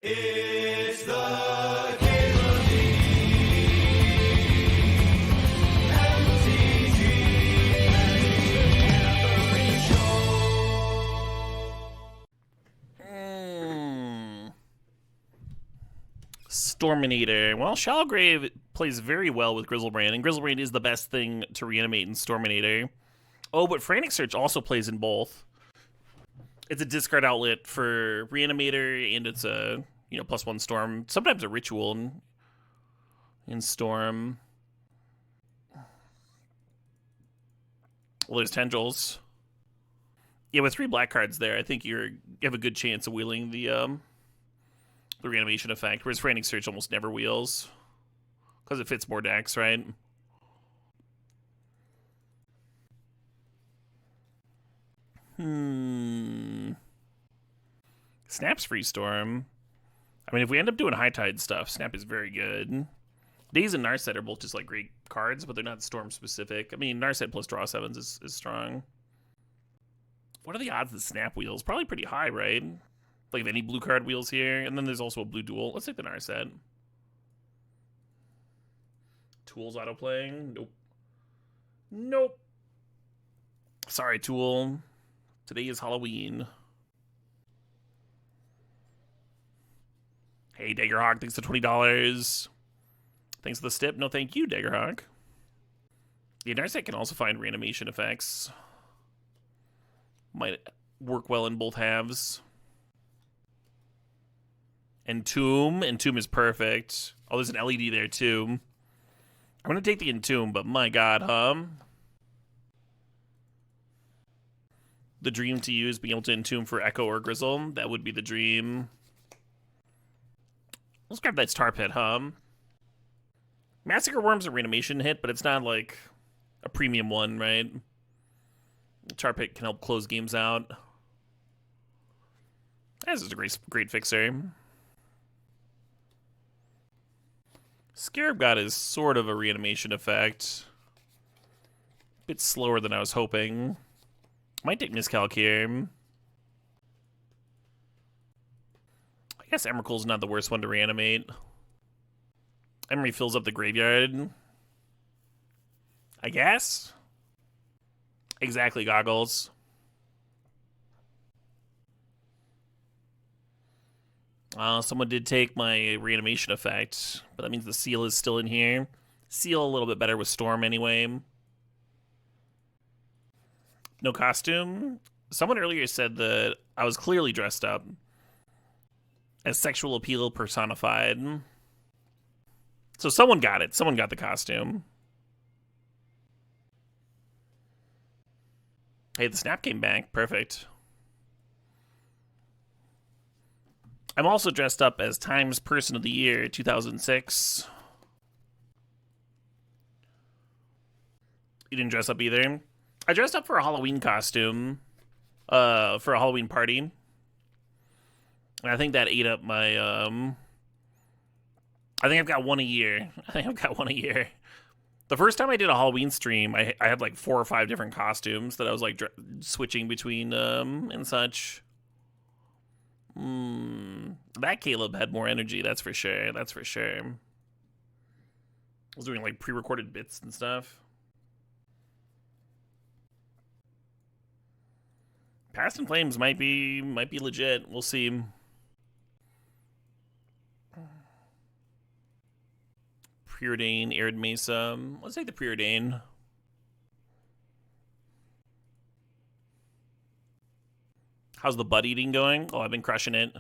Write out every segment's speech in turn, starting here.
It's the Caleb MTG Show. Storminator. Well, Shallowgrave plays very well with Grizzlebrand, and Grizzlebrand is the best thing to reanimate in Storminator. Oh, but Frantic Search also plays in both. It's a discard outlet for Reanimator, and it's a +1 Storm. Sometimes a Ritual in Storm. Well, there's Tendrils. Yeah, with 3 black cards there, I think you have a good chance of wheeling the reanimation effect, whereas Frantic Search almost never wheels because it fits more decks, right? Snap's Free Storm. I mean, if we end up doing High Tide stuff, Snap is very good. Daze and Narset are both just like great cards, but they're not Storm specific. I mean, Narset plus draw 7s is strong. What are the odds that Snap wheels? Probably pretty high, right? Like if any blue card wheels here, and then there's also a blue duel. Let's take the Narset. Tool's auto-playing. Nope. Nope. Sorry, Tool. Today is Halloween. Hey, Daggerhawk, thanks for $20. Thanks for the stip. No, thank you, Daggerhawk. The Narset can also find reanimation effects. Might work well in both halves. Entomb. Entomb is perfect. Oh, there's an LED there, too. I'm going to take the Entomb, but my god, The dream to use being able to Entomb for Echo or Grizzle. That would be the dream. Let's grab that Star Pit, Massacre Worm's a reanimation hit, but it's not like a premium one, right? Tar Pit can help close games out. This is a great fixer. Scarab God is sort of a reanimation effect. Bit slower than I was hoping. Might take Miscalc here. I guess Emrakul's not the worst one to reanimate. Emery fills up the graveyard. I guess? Exactly, Goggles. Someone did take my reanimation effect, but that means the Seal is still in here. Seal a little bit better with Storm anyway. No costume. Someone earlier said that I was clearly dressed up as sexual appeal personified. So someone got it. Someone got the costume. Hey, the Snap came back. Perfect. I'm also dressed up as Times Person of the Year 2006. You didn't dress up either? I dressed up for a Halloween costume. For a Halloween party. And I think that ate up my, I think I've got one a year. The first time I did a Halloween stream, I had like 4 or 5 different costumes that I was like switching between and such. That Caleb had more energy, that's for sure. I was doing like pre-recorded bits and stuff. Past in Flames might be legit. We'll see. Preordain, Arid Mesa. Let's take the Preordain. How's the butt eating going? Oh, I've been crushing it.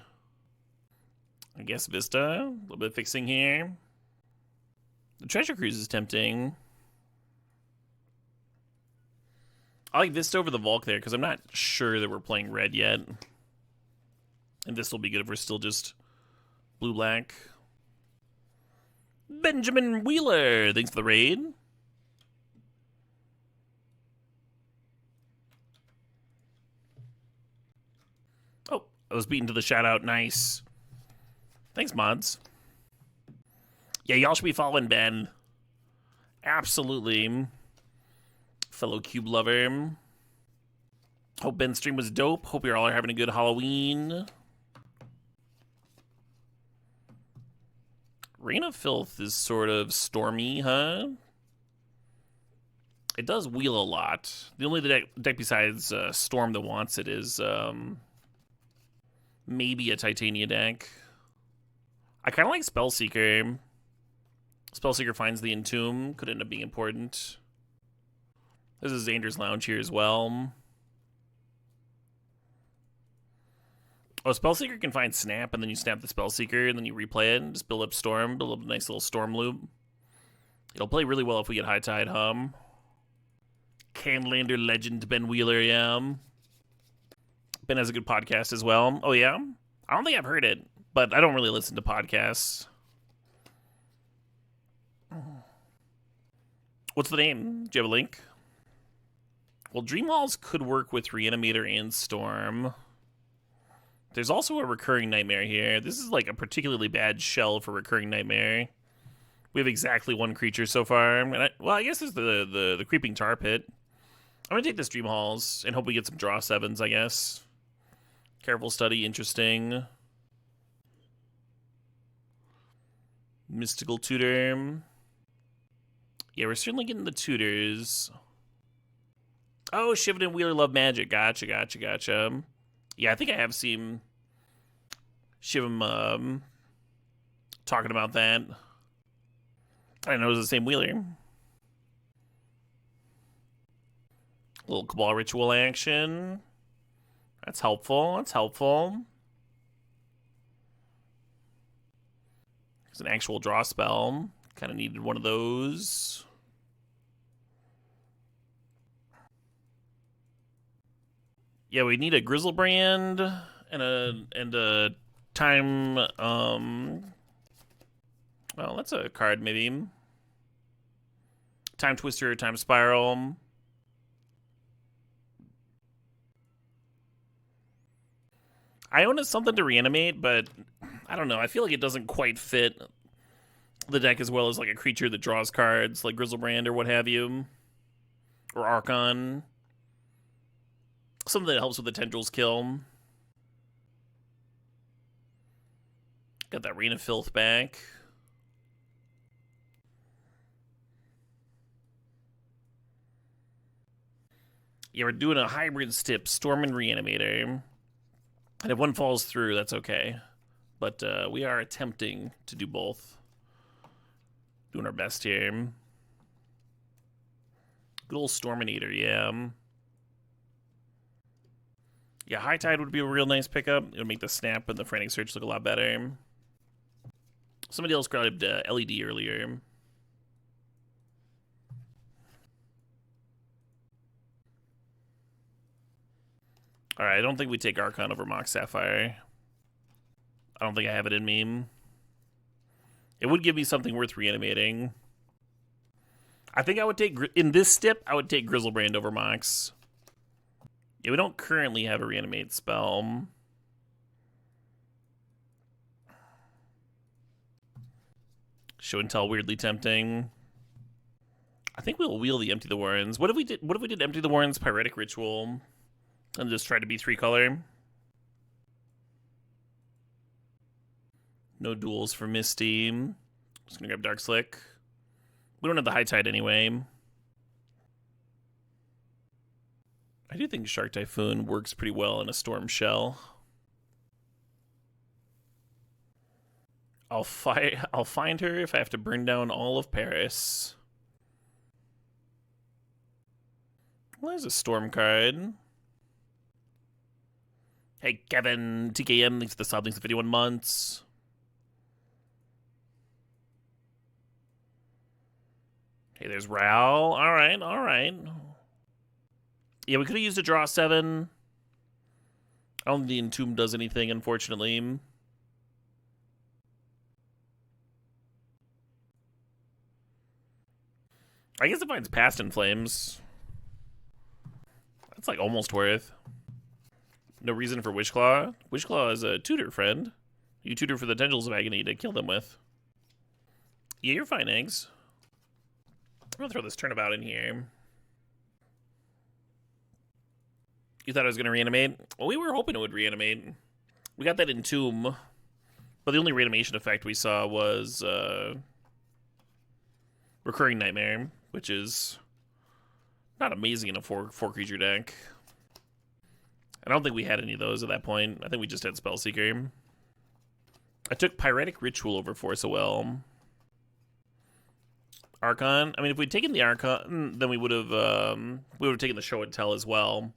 I guess Vista. A little bit of fixing here. The Treasure Cruise is tempting. I like Vista over the Volk there because I'm not sure that we're playing red yet. And this will be good if we're still just blue-black. Benjamin Wheeler, thanks for the raid. Oh, I was beaten to the shout-out. Nice. Thanks, mods. Yeah, y'all should be following Ben. Absolutely. Fellow Cube lover. Hope Ben's stream was dope. Hope you're all having a good Halloween. Rain of Filth is sort of stormy, huh? It does wheel a lot. The only deck besides Storm that wants it is maybe a Titania deck. I kind of like Spellseeker. Spellseeker finds the Entomb. Could end up being important. There's a Xander's Lounge here as well. Oh, Spellseeker can find Snap, and then you snap the Spellseeker, and then you replay it, and just build up Storm, build up a nice little Storm loop. It'll play really well if we get High Tide Hum. Canlander legend Ben Wheeler, yeah. Ben has a good podcast as well. Oh, yeah? I don't think I've heard it, but I don't really listen to podcasts. What's the name? Do you have a link? Well, Dream Halls could work with Reanimator and Storm. There's also a Recurring Nightmare here. This is like a particularly bad shell for Recurring Nightmare. We have exactly one creature so far. And I guess there's the Creeping Tar Pit. I'm going to take this Dream Halls and hope we get some draw 7s, I guess. Careful Study, interesting. Mystical Tutor. Yeah, we're certainly getting the tutors. Oh, Shivan and Wheeler love magic. Gotcha. Yeah, I think I have seen Shivam talking about that. I didn't know it was the same Wheeler. A little Cabal Ritual action. That's helpful. It's an actual draw spell. Kind of needed one of those. Yeah, we need a Grizzlebrand and a time. Well, that's a card maybe. Time Twister, Time Spiral. Iona is something to reanimate, but I don't know. I feel like it doesn't quite fit the deck as well as like a creature that draws cards, like Grizzlebrand or what have you, or Archon. Something that helps with the Tendrils kill. Got that Rain of Filth back. Yeah, we're doing a hybrid stip, Storm and Reanimator. And if one falls through, that's okay. But we are attempting to do both. Doing our best here. Good old Storminator, yeah. Yeah, High Tide would be a real nice pickup. It would make the Snap and the Frantic Search look a lot better. Somebody else grabbed LED earlier. Alright, I don't think we take Archon over Mox Sapphire. I don't think I have it in me. It would give me something worth reanimating. I think I would take, in this step, I would take Grizzlebrand over Mox. Yeah, we don't currently have a reanimate spell. Show and Tell, weirdly tempting. I think we'll wheel the Empty the Warrens. What if we did Empty the Warrens, Pyretic Ritual, and just try to be 3-color? No duels for Misty. Just gonna grab Dark Slick. We don't have the High Tide anyway. I do think Shark Typhoon works pretty well in a Storm Shell. I'll find her if I have to burn down all of Paris. Well, there's a Storm card. Hey, Kevin, TKM, thanks for the sub, thanks for 51 months. Hey, there's Ral. All right. Yeah, we could have used a draw 7. I don't think the Entomb does anything, unfortunately. I guess it finds Past in Flames. That's like almost worth. No reason for Wishclaw. Wishclaw is a tutor friend. You tutor for the Tendrils of Agony to kill them with. Yeah, you're fine, Eggs. I'm gonna throw this Turnabout in here. You thought I was gonna reanimate? Well, we were hoping it would reanimate. We got that Entomb. But the only reanimation effect we saw was Recurring Nightmare, which is not amazing in a four creature deck. I don't think we had any of those at that point. I think we just had Spellseeker. I took Pyretic Ritual over Force of Will. Archon. I mean, if we'd taken the Archon, then we would have taken the Show and Tell as well,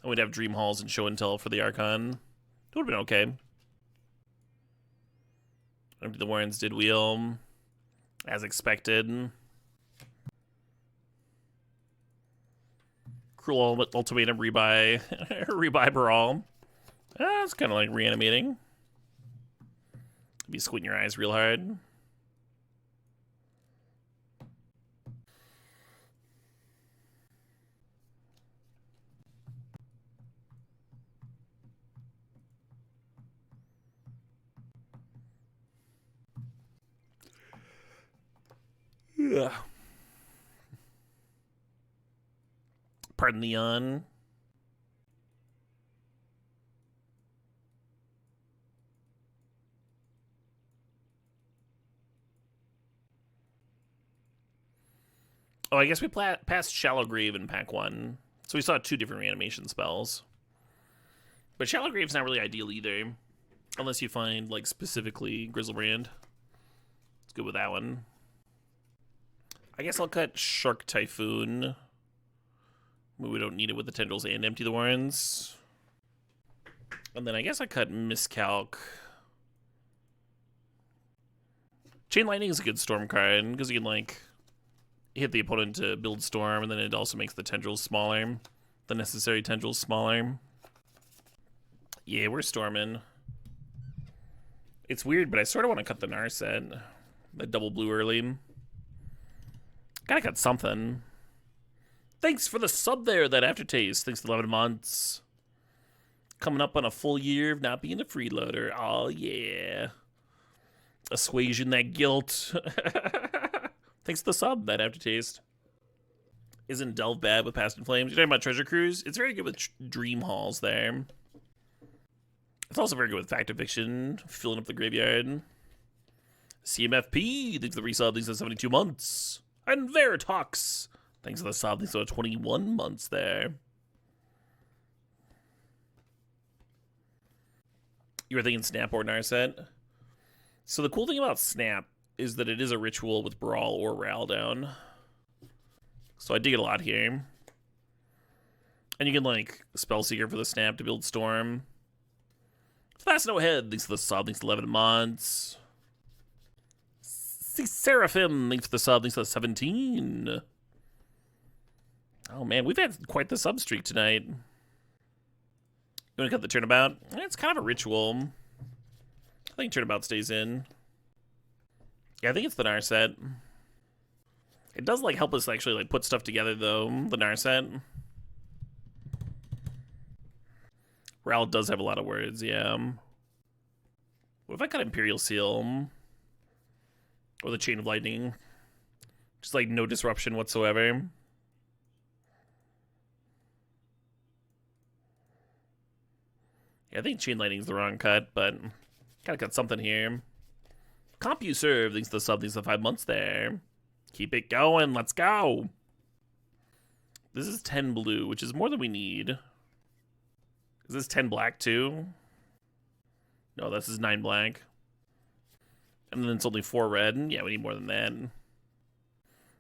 and we'd have Dream Halls and Show and Tell for the Archon. It would have been okay. Empty the Warrens did wheel, as expected. Cruel Ultimatum rebuy, rebuy Brawl. It's kind of like reanimating. Be squinting your eyes real hard. Yeah. Pardon the yawn. Oh, I guess we passed Shallow Grave in pack 1. So we saw 2 different reanimation spells. But Shallow Grave's not really ideal either. Unless you find, like, specifically Grizzlebrand. Let's go with that one. I guess I'll cut Shark Typhoon. We don't need it with the Tendrils and Empty the Warrens. And then I guess I cut Miscalc. Chain Lightning is a good Storm card, because you can, like, hit the opponent to build Storm, and then it also makes the Tendrils smaller. The necessary Tendrils smaller. Yeah, we're storming. It's weird, but I sort of want to cut the Narset. The double blue early. Gotta cut something. Thanks for the sub there, that aftertaste. Thanks for 11 months. Coming up on a full year of not being a freeloader. Oh, yeah. Assuaging that guilt. Thanks for the sub, that aftertaste. Isn't Delve bad with Past in Flames? You're talking about Treasure Cruise? It's very good with Dream Halls there. It's also very good with Fact of Fiction, filling up the graveyard. CMFP, thanks for the resub, thanks for 72 months. And Veritox, thanks for the sub, thanks for 21 months there. You were thinking Snap or Narset? So the cool thing about Snap is that it is a ritual with Brawl or Ral down. So I dig it a lot here. And you can, like, Spellseeker for the Snap to build Storm. Fast No Head, thanks for the sub, thanks for 11 months. Seraphim, thanks for the sub, thanks for the 17. Oh man, we've had quite the sub streak tonight. You wanna cut the Turnabout? It's kind of a ritual. I think Turnabout stays in. Yeah, I think it's the Narset. It does, like, help us actually, like, put stuff together, though, the Narset. Ral does have a lot of words, yeah. What if I cut Imperial Seal? Or the Chain of Lightning? Just, like, no disruption whatsoever. Yeah, I think Chain Lightning's the wrong cut, but gotta cut something here. CompuServe, thanks to the sub, thanks to the 5 months there. Keep it going, let's go! This is 10 blue, which is more than we need. Is this 10 black too? No, this is 9 black. And then it's only 4 red. Yeah, we need more than that.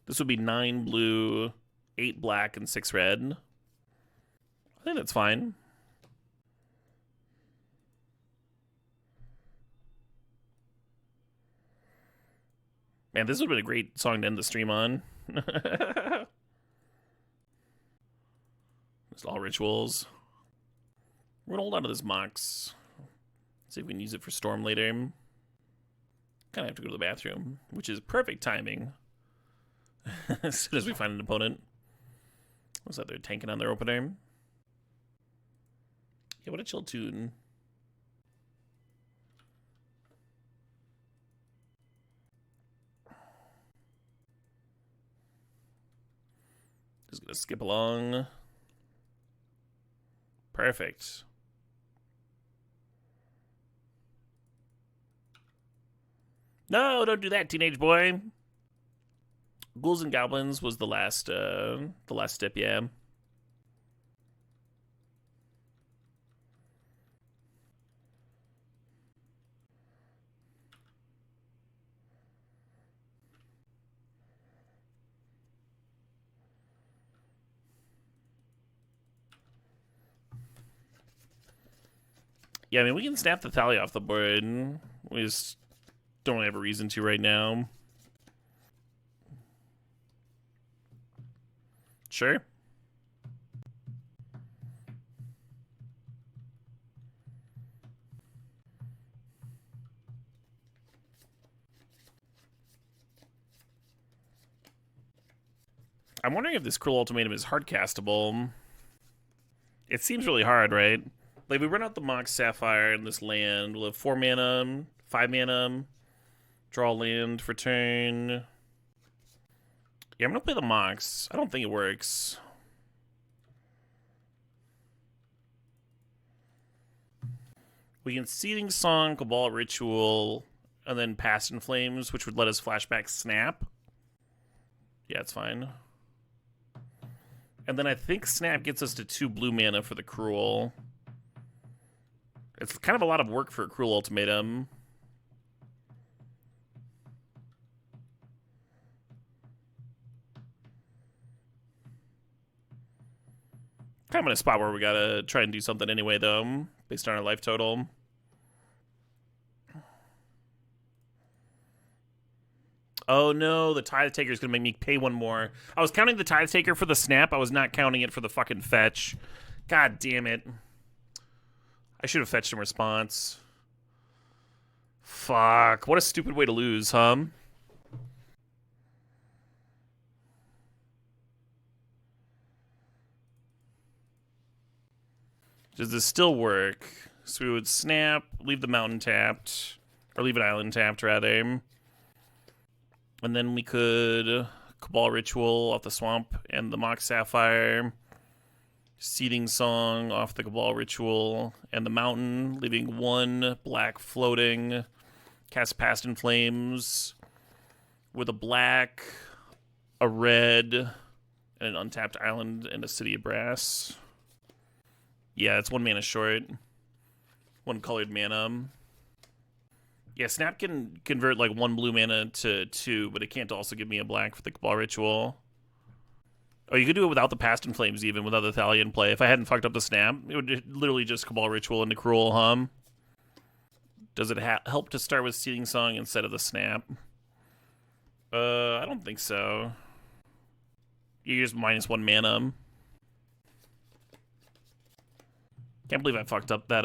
This would be 9 blue, 8 black, and 6 red. I think that's fine. Man, this would have been a great song to end the stream on. It's all rituals. We're gonna hold on to this Mox. See if we can use it for Storm later. Kind of have to go to the bathroom, which is perfect timing. As soon as we find an opponent. What's that? They're tanking on their opener. Yeah, what a chill tune. Just gonna skip along. Perfect. No, don't do that, teenage boy. Ghouls and Goblins was the last step, yeah. Yeah, I mean, we can snap the Thalia off the board. We just don't really have a reason to right now. Sure. I'm wondering if this Cruel Ultimatum is hard castable. It seems really hard, right? Like, we run out the Mox Sapphire in this land. We'll have 4 mana, 5 mana, draw land for turn. Yeah, I'm gonna play the Mox. I don't think it works. We can Seething Song, Cabal Ritual, and then Past in Flames, which would let us flashback Snap. Yeah, it's fine. And then I think Snap gets us to 2 blue mana for the Cruel. It's kind of a lot of work for a Cruel Ultimatum. Kind of in a spot where we gotta try and do something anyway, though, based on our life total. Oh no, the Tithe Taker is gonna make me pay 1 more. I was counting the Tithe Taker for the snap. I was not counting it for the fucking fetch. God damn it. I should have fetched in response. Fuck. What a stupid way to lose, huh? Does this still work? So we would snap, leave the mountain tapped, or leave an island tapped, rather. And then we could Cabal Ritual off the swamp and the Mox Sapphire. Seething Song off the Cabal Ritual and the mountain, leaving 1 black floating. Cast Past in Flames with a black, a red, and an untapped island and a City of Brass. Yeah, it's 1 mana short. 1 colored mana. Yeah, Snap can convert like 1 blue mana to 2, but it can't also give me a black for the Cabal Ritual. Oh, you could do it without the Past in Flames, even without the Thalia in play. If I hadn't fucked up the Snap, it would literally just Cabal Ritual into Cruel, hum. Does it help to start with Seething Song instead of the Snap? I don't think so. You just -1 mana. Can't believe I fucked up that,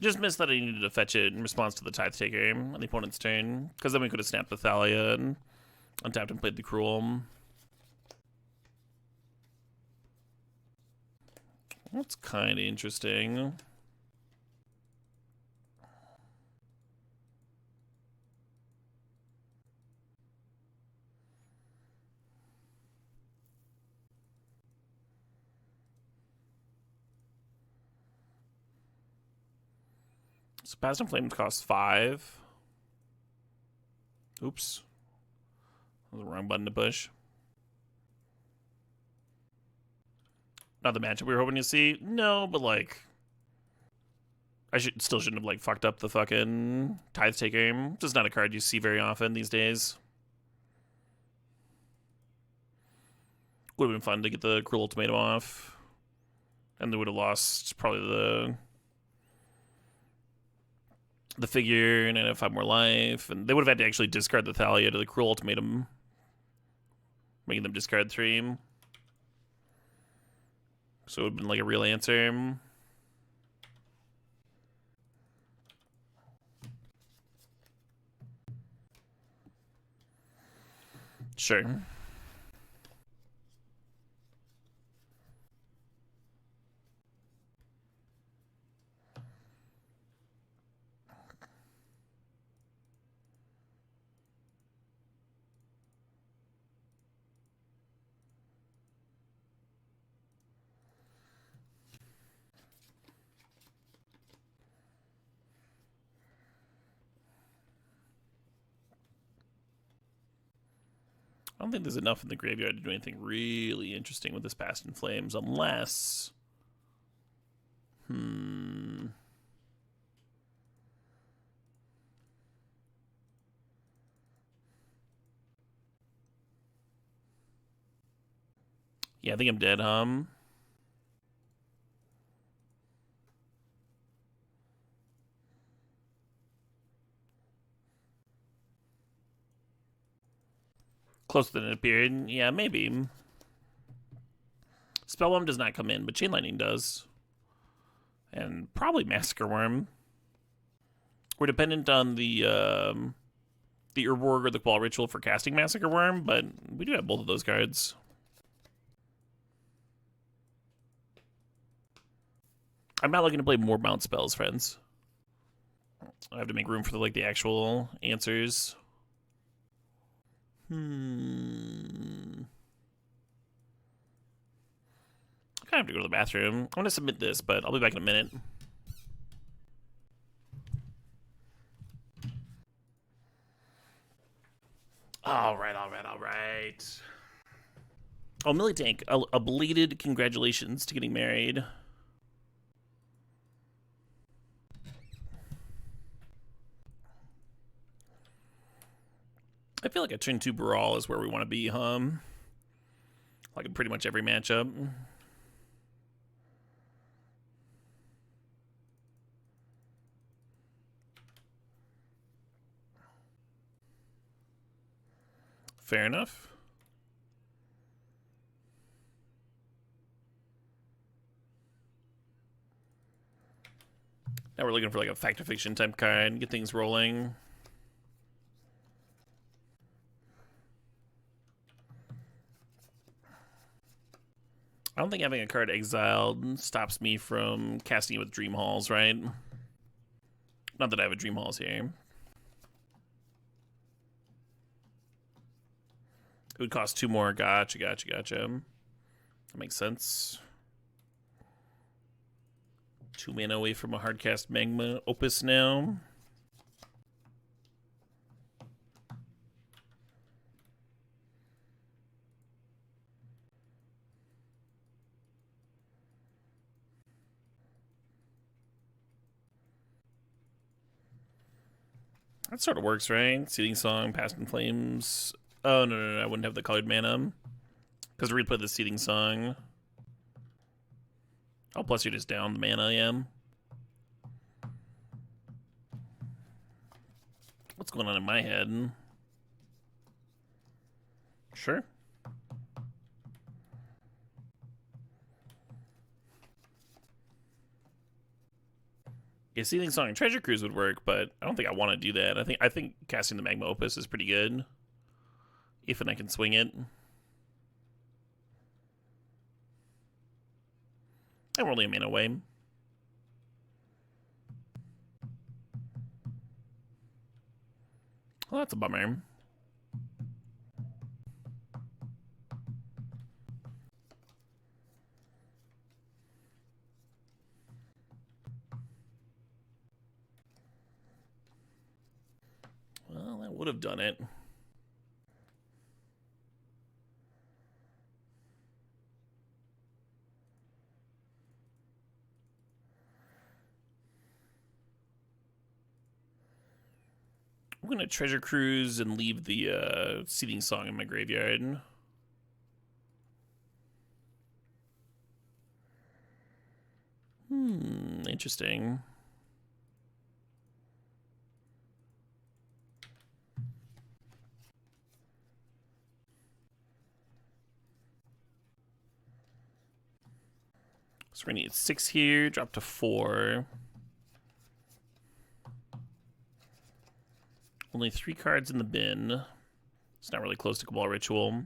just missed that I needed to fetch it in response to the Tithe Taker on the opponent's turn, because then we could have snapped the Thalia and untapped and played the Cruel. That's kind of interesting. So Past in Flames costs 5. Oops. That was the wrong button to push. Not the matchup we were hoping to see. No, but like, I still shouldn't have like fucked up the fucking Tithe Taker. Just not a card you see very often these days. Would have been fun to get the Cruel Ultimatum off, and they would have lost probably the figure and have 5 more life, and they would have had to actually discard the Thalia to the Cruel Ultimatum, making them discard 3. So it would have been like a real answer. Sure. I don't think there's enough in the graveyard to do anything really interesting with this Past in Flames, unless... Yeah, I think I'm dead, Closer than it appeared. Yeah, maybe. Spellbomb does not come in, but Chain Lightning does. And probably Massacre Worm. We're dependent on the Urborg or the Qual Ritual for casting Massacre Worm, but we do have both of those cards. I'm not looking to play more bounce spells, friends. I have to make room for the actual answers. I kind of have to go to the bathroom. I'm going to submit this, but I'll be back in a minute. All right. Oh, Militank, a belated congratulations to getting married. I feel like a turn 2 Brawl is where we want to be, like in pretty much every matchup. Fair enough. Now we're looking for a fact or fiction type card, get things rolling. I don't think having a card exiled stops me from casting it with Dream Halls, right? Not that I have a Dream Halls here. It would cost 2 more. Gotcha. That makes sense. 2 mana away from a hardcast Magma Opus now. That sort of works, right? Seething Song, Past in Flames. Oh, no, I wouldn't have the colored mana. Because we replay the Seething Song. Oh, plus you're just down the mana, yeah. What's going on in my head? Sure. Yeah, Seething Song and Treasure Cruise would work, but I don't think I want to do that. I think casting the Magma Opus is pretty good. If and I can swing it. And we're only a mana away. Well, that's a bummer. Well, that would have done it. I'm going to Treasure Cruise and leave the Seething Song in my graveyard. Interesting. So we're going to need 6 here, drop to 4. Only 3 cards in the bin. It's not really close to Cabal Ritual.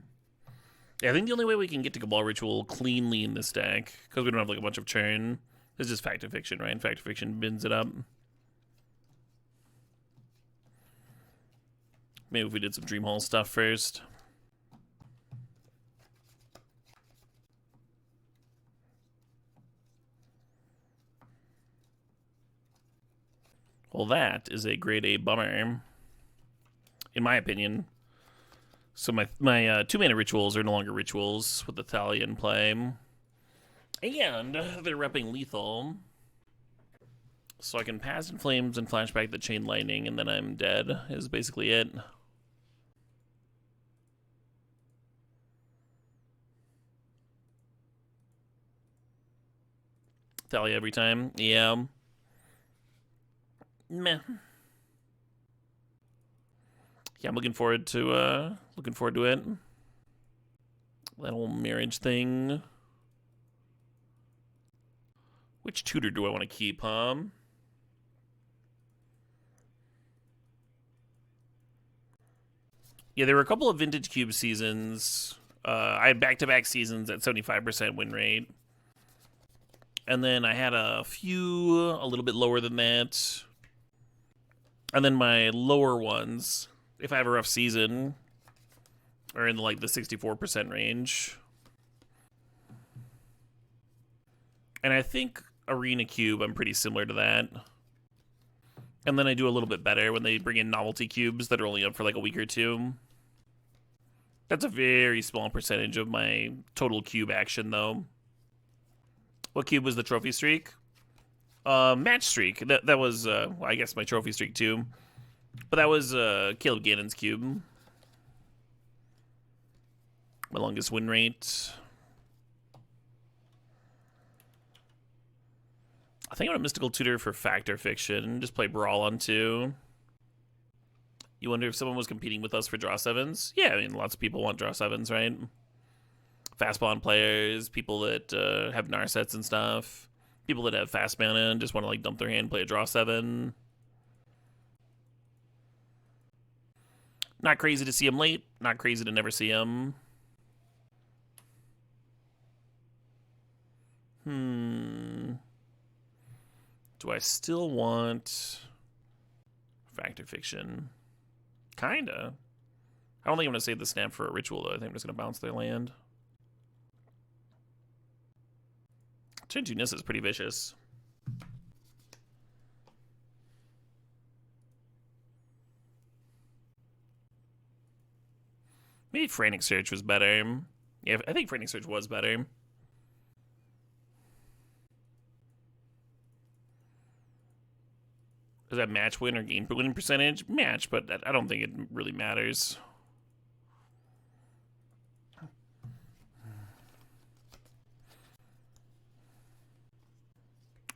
Yeah, I think the only way we can get to Cabal Ritual cleanly in this deck, because we don't have like a bunch of churn, is just Fact or Fiction, right? Fact or Fiction bins it up. Maybe if we did some Dream Hall stuff first. Well, that is a grade A bummer, in my opinion. So my 2-mana rituals are no longer rituals with the Thalia in play. And they're repping lethal. So I can pass in flames and flashback the Chain Lightning, and then I'm dead, is basically it. Thalia every time. Yeah. Meh. Yeah, I'm looking forward to it. That whole marriage thing. Which tutor do I want to keep, huh? Yeah, there were a couple of Vintage Cube seasons. I had back-to-back seasons at 75% win rate. And then I had a few a little bit lower than that. And then my lower ones, if I have a rough season, are in like the 64% range. And I think Arena Cube, I'm pretty similar to that. And then I do a little bit better when they bring in novelty cubes that are only up for like a week or two. That's a very small percentage of my total cube action, though. What cube was the trophy streak? Match streak. That was, well, I guess my trophy streak too. But that was Caleb Gannon's cube. My longest win rate. I think I'm a Mystical Tutor for Fact or Fiction. Just play Brawl on 2. You wonder if someone was competing with us for draw 7s? Yeah, I mean, lots of people want draw 7s, right? Fast bond players, people that have Narsets and stuff. People that have fast mana and just want to like dump their hand and play a draw 7. Not crazy to see him late. Not crazy to never see him. Do I still want Fact or Fiction? Kinda. I don't think I'm going to save the snap for a ritual, though. I think I'm just going to bounce their land. Turn 2 Nissa is pretty vicious. Maybe Frantic Search was better. Yeah, I think Frantic Search was better. Does that match win or gain winning percentage? Match, but I don't think it really matters.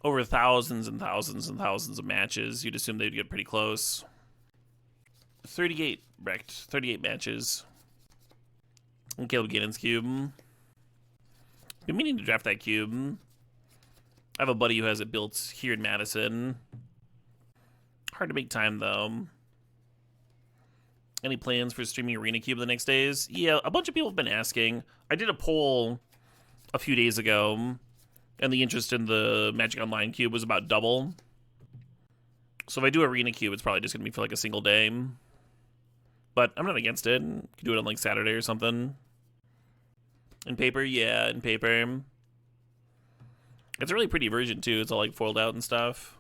Over thousands and thousands and thousands of matches, you'd assume they'd get pretty close. 38, Brecht. 38 matches. And Caleb Gannon's cube. Been meaning to draft that cube. I have a buddy who has it built here in Madison. Hard to make time, though. Any plans for streaming Arena Cube the next days? Yeah, a bunch of people have been asking. I did a poll a few days ago, and the interest in the Magic Online Cube was about double. So if I do Arena Cube, it's probably just going to be for like a single day. But I'm not against it. You can do it on like Saturday or something. In paper? Yeah, in paper. It's a really pretty version, too. It's all like foiled out and stuff.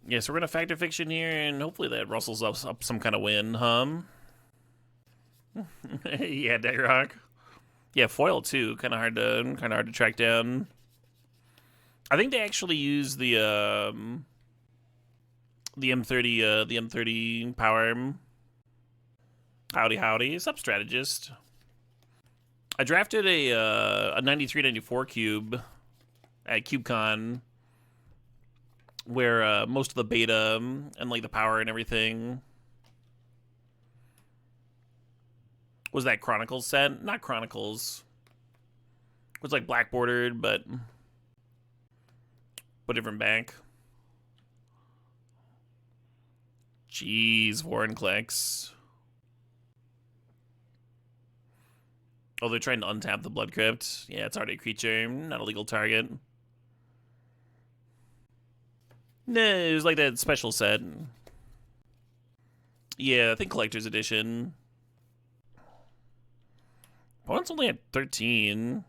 Yeah, so we're gonna Fact or Fiction here, and hopefully that rustles up some kind of win, Yeah, Degrock. Yeah, foil too. Kind of hard to track down. I think they actually use the M30 the M30 power. Howdy, sup, strategist. I drafted a 93-94 cube at CubeCon, where most of the beta and like the power and everything Was that Chronicles set? Not Chronicles. It was like black bordered, but different back. Jeez, Warren clicks. Oh, they're trying to untap the Blood Crypt. Yeah, it's already a creature, not a legal target. No, it was like that special set. Yeah, I think Collector's Edition. Opponent's only at 13.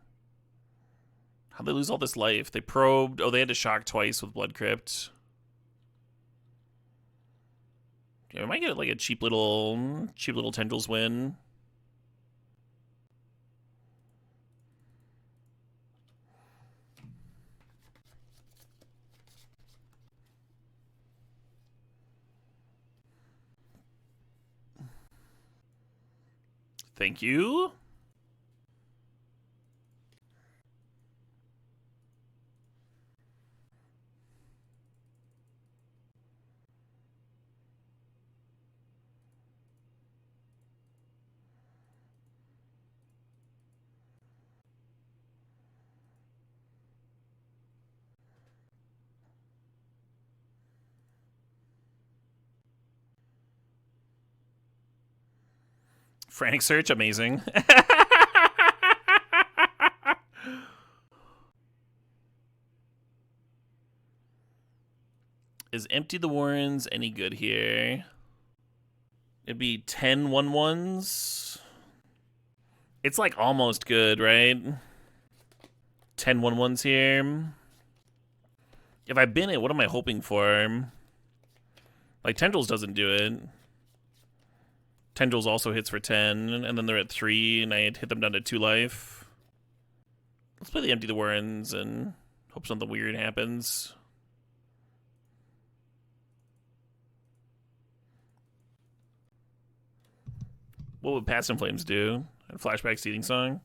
How'd they lose all this life? They probed. Oh, they had to shock twice with Blood Crypt. Yeah, we might get like a cheap little Tendrils win. Thank you. Frantic Search, amazing. Is Empty the Warrens any good here? It'd be 10 1/1s. It's like almost good, right? 10 1/1s here. If I bin it, what am I hoping for? Like, Tendrils doesn't do it. Tendrils also hits for 10, and then they're at 3, and I hit them down to 2 life. Let's play the Empty the Warrens and hope something weird happens. What would Past in Flames do? A flashback Seething Song?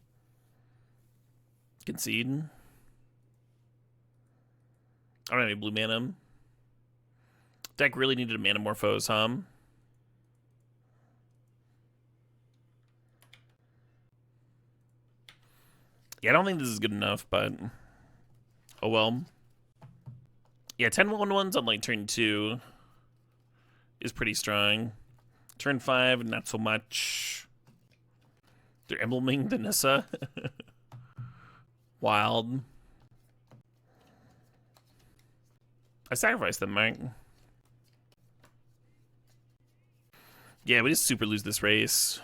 Concede? I don't have any blue mana. Deck really needed a Manamorphose, huh? Yeah, I don't think this is good enough, but oh well. Yeah, 10 1/1s on like turn 2 is pretty strong. Turn 5, not so much. They're embleming the Nissa. Wild. I sacrificed them, Mike. Yeah, we just super lose this race.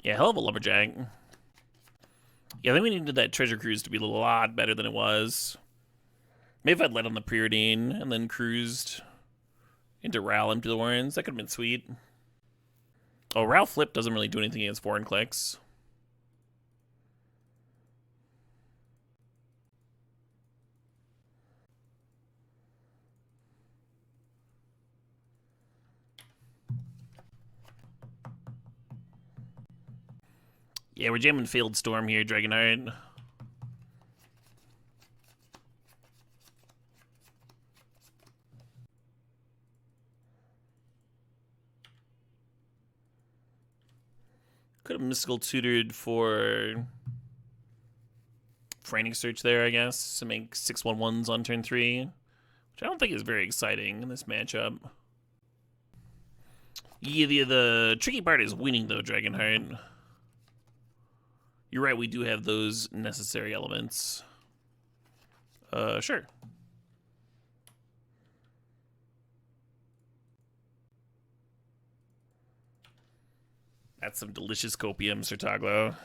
Yeah, hell of a lumberjack. Yeah, I think we needed that treasure cruise to be a lot better than it was. Maybe if I'd led on the Preordain and then cruised into Ral Empty the Warrens, that could have been sweet. Oh, Ral Flip doesn't really do anything against foreign clicks. Yeah, we're jamming Failed Storm here, Dragonheart. Could have Mystical Tutored for Frantic Search there, I guess, to make 6 1/1s on turn 3, which I don't think is very exciting in this matchup. Yeah, the tricky part is winning, though, Dragonheart. You're right, we do have those necessary elements. Sure. That's some delicious copium, Sir Toglo.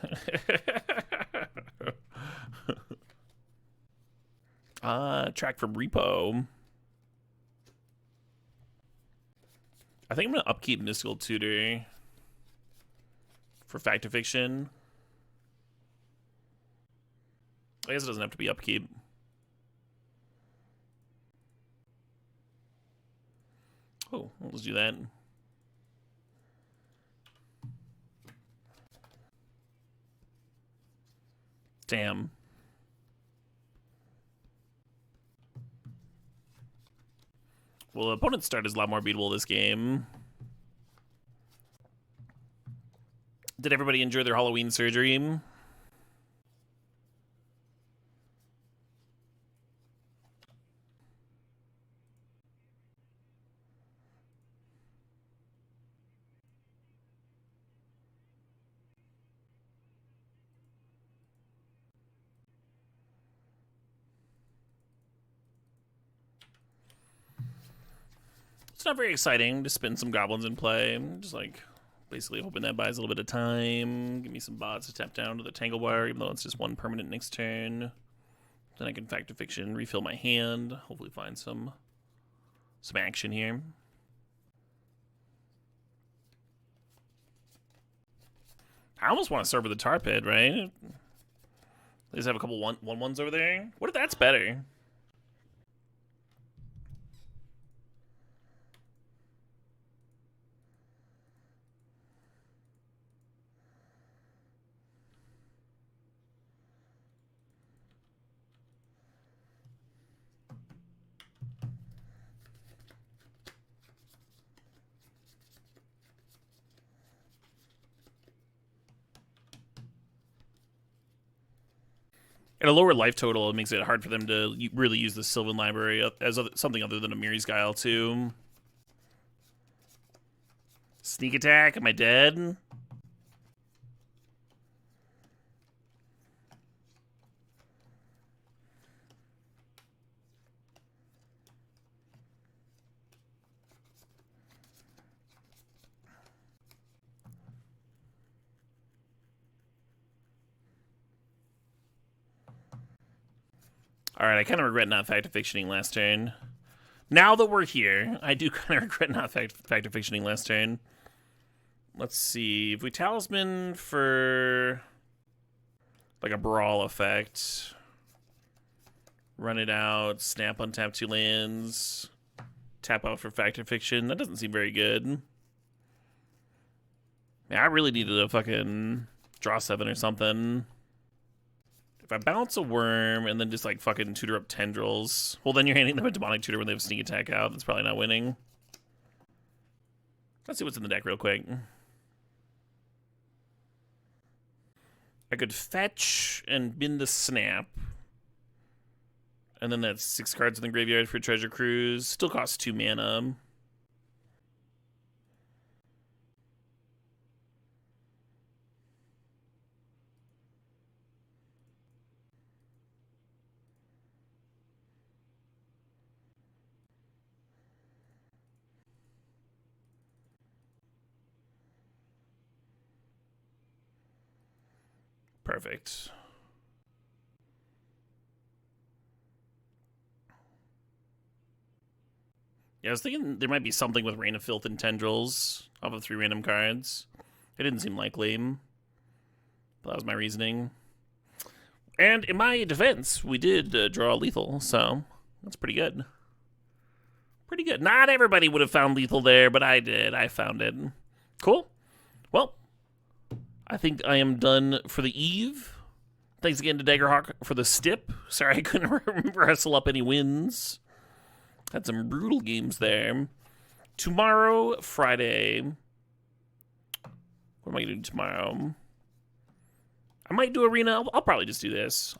Track from Repo. I think I'm going to upkeep Mystical Tutor for Fact or Fiction. I guess it doesn't have to be upkeep. Oh, let's do that. Damn. Well, opponent's start is a lot more beatable this game. Did everybody enjoy their Halloween surgery? It's not very exciting to spin some goblins in play. I'm just like basically hoping that buys a little bit of time. Give me some bots to tap down to the Tangle Wire, even though it's just one permanent next turn. Then I can Fact or Fiction, refill my hand, hopefully find some action here. I almost want to start with the Tar Pit, right? They just have a couple 1/1s over there. What if that's better? At a lower life total, it makes it hard for them to really use the Sylvan Library as something other than a Miri's Guile, too. Sneak attack? Am I dead? Alright, I kind of regret not Fact or Fictioning last turn. Now that we're here, I do kind of regret not Fact or Fictioning last turn. Let's see. If we Talisman for like a Brawl effect, run it out, snap, untap 2 lands, tap out for Fact or Fiction, that doesn't seem very good. Man, I really needed a fucking draw 7 or something. If I bounce a worm and then just like fucking tutor up tendrils, well then you're handing them a demonic tutor when they have sneak attack out. That's probably not winning. Let's see what's in the deck real quick. I could fetch and bin the snap. And then that's 6 cards in the graveyard for Treasure Cruise. Still costs 2 mana. Perfect. Yeah, I was thinking there might be something with Rain of Filth and Tendrils off of 3 random cards. It didn't seem likely. But that was my reasoning. And in my defense, we did draw lethal, so that's pretty good. Pretty good. Not everybody would have found lethal there, but I did. I found it. Cool. Well, I think I am done for the eve. Thanks again to Daggerhawk for the stip. Sorry I couldn't wrestle up any wins. Had some brutal games there. Tomorrow, Friday. What am I going to do tomorrow? I might do Arena. I'll probably just do this.